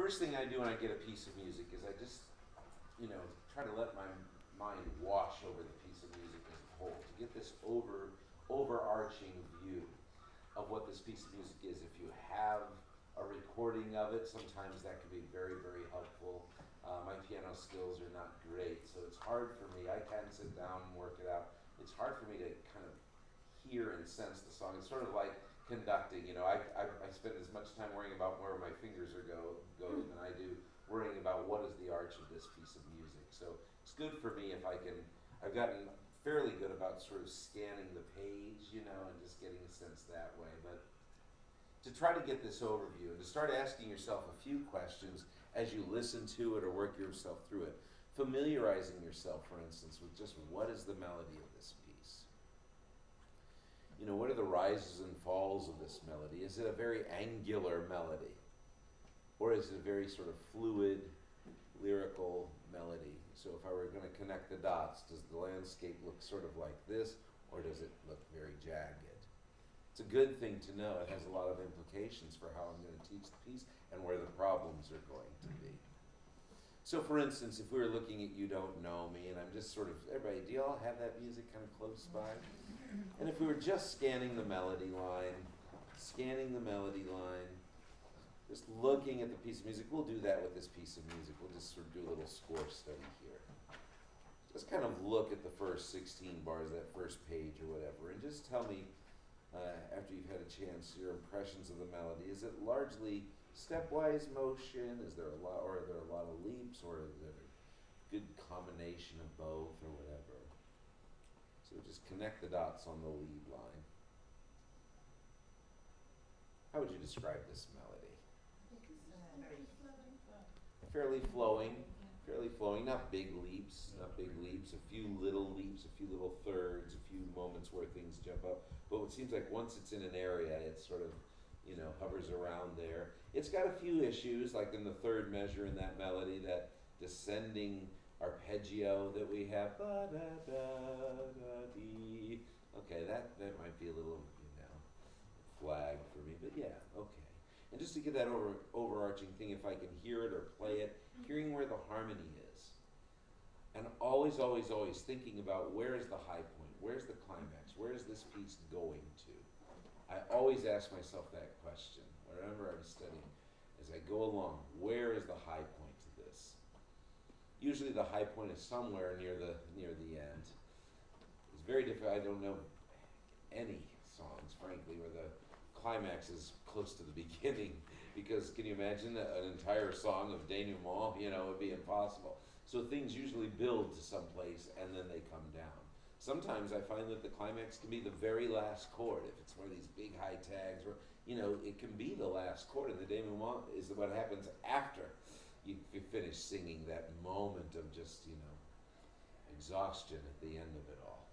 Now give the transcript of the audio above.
first thing I do when I get a piece of music is I just, try to let my mind wash over the piece of music as a whole to get this overarching view of what this piece of music is. If you have a recording of it, sometimes that can be very, very helpful. My piano skills are not great, so it's hard for me. I can sit down and work it out. It's hard for me to kind of hear and sense the song. It's sort of like conducting. I spend as much time worrying about where my fingers are go than I do worrying about what is the arch of this piece of music. So it's good for me if I can. I've gotten fairly good about sort of scanning the page, and just getting a sense that way. But to try to get this overview and to start asking yourself a few questions as you listen to it or work yourself through it, familiarizing yourself, for instance, with just what is the melody of this piece. What are the rises and falls of this melody? Is it a very angular melody? Or is it a very sort of fluid, lyrical melody? So if I were going to connect the dots, does the landscape look sort of like this, or does it look very jagged? It's a good thing to know. It has a lot of implications for how I'm going to teach the piece and where the problems are going to be. So for instance, if we were looking at You Don't Know Me, and I'm just sort of, everybody, do y'all have that music kind of close by? And if we were just scanning the melody line, just looking at the piece of music, we'll do that with this piece of music. We'll just sort of do a little score study here. Just kind of look at the first 16 bars, that first page or whatever, and just tell me, after you've had a chance, your impressions of the melody. Is it largely stepwise motion? Is there a lot, or are there a lot of leaps, or is it a good combination of both, or whatever? So just connect the dots on the lead line. How would you describe this melody? Fairly flowing, not big leaps, a few little leaps, a few little thirds, a few moments where things jump up. But it seems like once it's in an area, it sort of, hovers around there. It's got a few issues, like in the third measure in that melody, that descending arpeggio that we have. Okay, that might be a little, flag for me, but yeah, okay. And just to get that overarching thing, if I can hear it or play it, hearing where the harmony is. And always thinking about where is the high point, where's the climax, where is this piece going to? I always ask myself that question whenever I'm studying. As I go along, where is the high point to this? Usually the high point is somewhere near the end. It's very difficult. I don't know any songs, frankly, where the climax is close to the beginning, because can you imagine an entire song of denouement? It would be impossible. So things usually build to some place and then they come down. Sometimes I find that the climax can be the very last chord. If it's one of these big high tags, or it can be the last chord, and the denouement is what happens after you finish singing, that moment of just exhaustion at the end of it all.